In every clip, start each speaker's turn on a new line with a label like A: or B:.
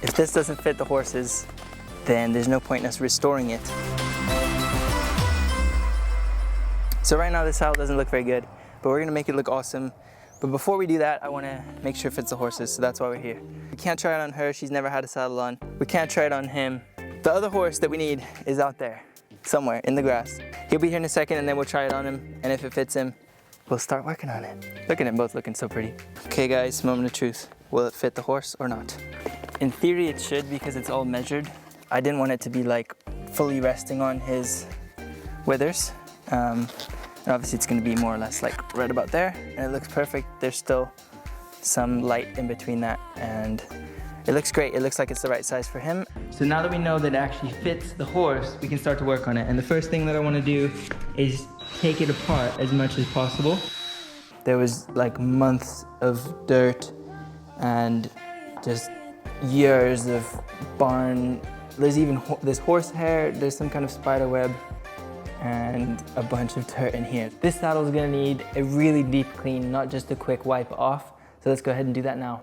A: If this doesn't fit the horses, then there's no point in us restoring it. So right now this saddle doesn't look very good, but we're gonna make it look awesome. But before we do that, I wanna make sure it fits the horses, so that's why we're here. We can't try it on her, she's never had a saddle on. We can't try it on him. The other horse that we need is out there, somewhere in the grass. He'll be here in a second and then we'll try it on him, and if it fits him, we'll start working on it. Look at them both looking so pretty. Okay guys, moment of truth. Will it fit the horse or not? In theory it should, because it's all measured. I didn't want it to be like fully resting on his withers. And obviously it's gonna be more or less like right about there, and it looks perfect. There's still some light in between that, and it looks great. It looks like it's the right size for him. So now that we know that it actually fits the horse, we can start to work on it. And the first thing that I wanna do is take it apart as much as possible. There was like months of dirt and just years of barn. There's even there's horsehair, there's some kind of spider web, and a bunch of dirt in here. This saddle is gonna need a really deep clean, not just a quick wipe off. So let's go ahead and do that now.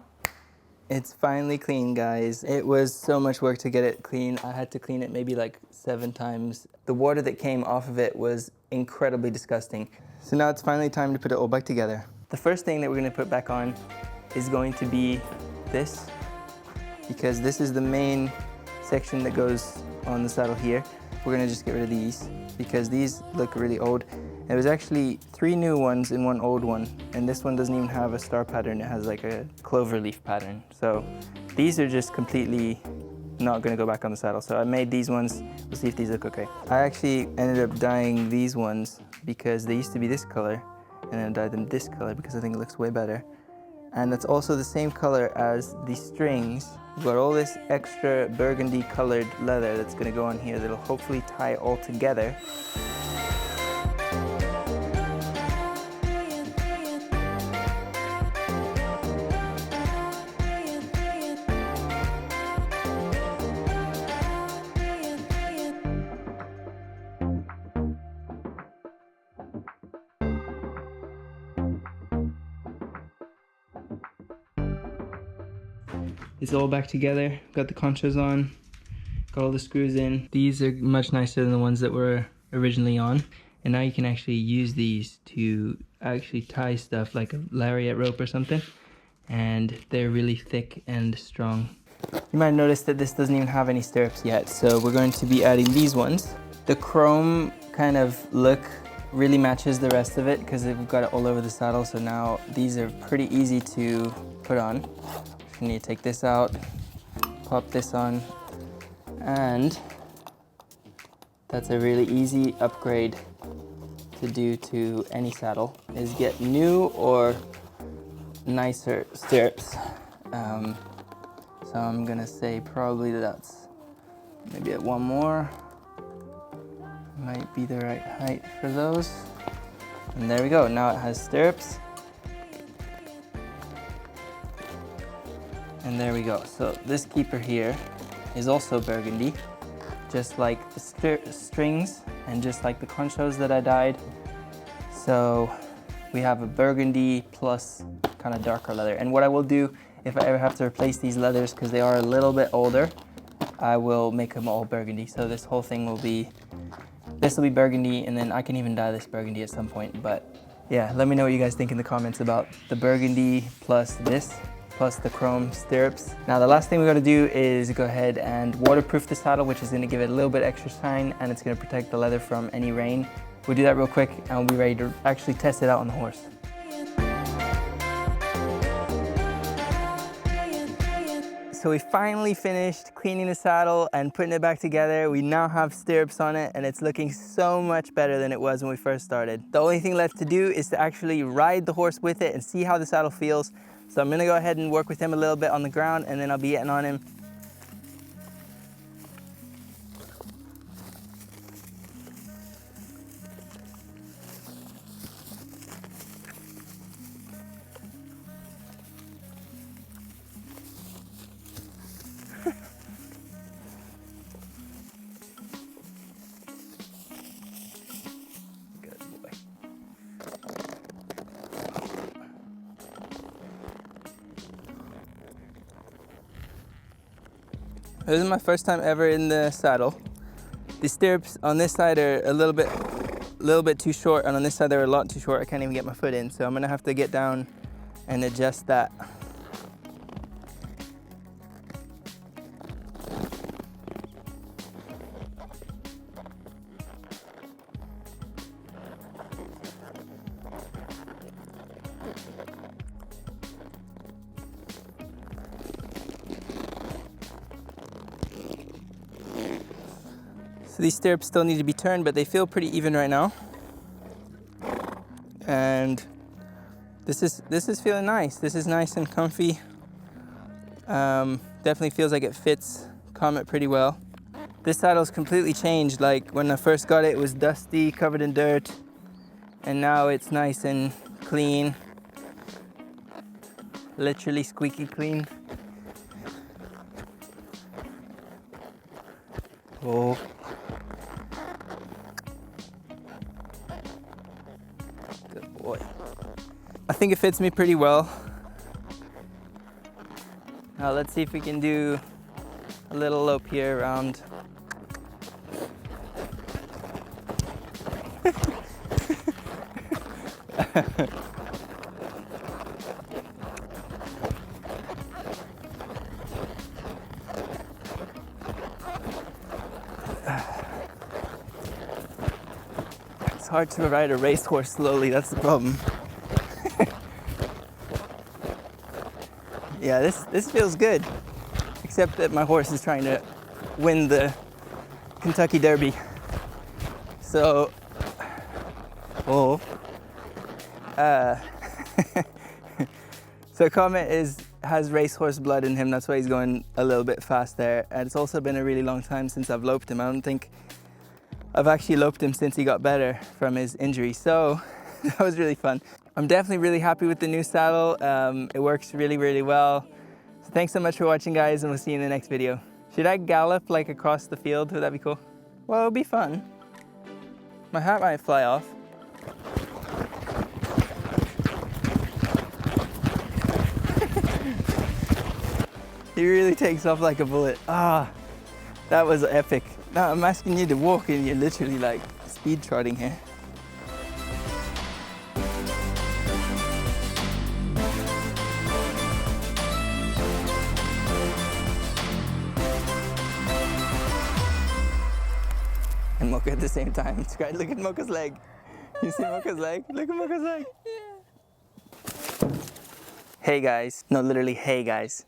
A: It's finally clean, guys. It was so much work to get it clean. I had to clean it maybe like 7 times. The water that came off of it was incredibly disgusting. So now it's finally time to put it all back together. The first thing that we're gonna put back on is going to be this, because this is the main section that goes on the saddle here. We're gonna just get rid of these because these look really old. There was actually 3 new ones and 1 old one, and this one doesn't even have a star pattern. It has like a clover leaf pattern. So these are just completely not gonna go back on the saddle. So I made these ones. We'll see if these look okay. I actually ended up dyeing these ones because they used to be this color, and then I dyed them this color because I think it looks way better. And that's also the same color as the strings. We've got all this extra burgundy colored leather that's gonna go on here that'll hopefully tie it all together. It's all back together. Got the conchos on, got all the screws in. These are much nicer than the ones that were originally on. And now you can actually use these to actually tie stuff like a lariat rope or something. And they're really thick and strong. You might notice that this doesn't even have any stirrups yet, so we're going to be adding these ones. The chrome kind of look really matches the rest of it because we've got it all over the saddle, so now these are pretty easy to put on. You need to take this out, pop this on, and that's a really easy upgrade to do to any saddle, is get new or nicer stirrups. So I'm gonna say probably that's maybe at 1 more. Might be the right height for those. And there we go, now it has stirrups. And there we go. So this keeper here is also burgundy, just like the strings and just like the conchos that I dyed. So we have a burgundy plus kind of darker leather. And what I will do, if I ever have to replace these leathers, because they are a little bit older, I will make them all burgundy. So this whole thing will be, this will be burgundy, and then I can even dye this burgundy at some point. But yeah, let me know what you guys think in the comments about the burgundy plus this, plus the chrome stirrups. Now the last thing we're gonna do is go ahead and waterproof the saddle, which is gonna give it a little bit extra shine, and it's gonna protect the leather from any rain. We'll do that real quick and we'll be ready to actually test it out on the horse. So we finally finished cleaning the saddle and putting it back together. We now have stirrups on it and it's looking so much better than it was when we first started. The only thing left to do is to actually ride the horse with it and see how the saddle feels. So I'm gonna go ahead and work with him a little bit on the ground, and then I'll be getting on him. This is my first time ever in the saddle. The stirrups on this side are a little bit too short, and on this side they're a lot too short. I can't even get my foot in, so I'm gonna have to get down and adjust that. So these stirrups still need to be turned, but they feel pretty even right now. And this is feeling nice. This is nice and comfy. Definitely feels like it fits Comet pretty well. This saddle's completely changed. Like when I first got it, it was dusty, covered in dirt, and now it's nice and clean. Literally squeaky clean. Oh. Good boy. I think it fits me pretty well. Now let's see if we can do a little lope here around. It's hard to ride a racehorse slowly, that's the problem. Yeah, this feels good, except that my horse is trying to win the Kentucky Derby. So, so Comet has racehorse blood in him. That's why he's going a little bit fast there. And it's also been a really long time since I've loped him. I don't think I've actually loped him since he got better from his injury. So that was really fun. I'm definitely really happy with the new saddle. It works really, really well. So thanks so much for watching, guys, and we'll see you in the next video. Should I gallop like across the field? Would that be cool? Well, it'll be fun. My hat might fly off. He really takes off like a bullet. Ah, that was epic. Now I'm asking you to walk and you're literally like speed trotting here. And Mocha at the same time. Look at Mocha's leg. You see Mocha's leg? Look at Mocha's leg. Yeah. Hey guys. No, literally, hey guys.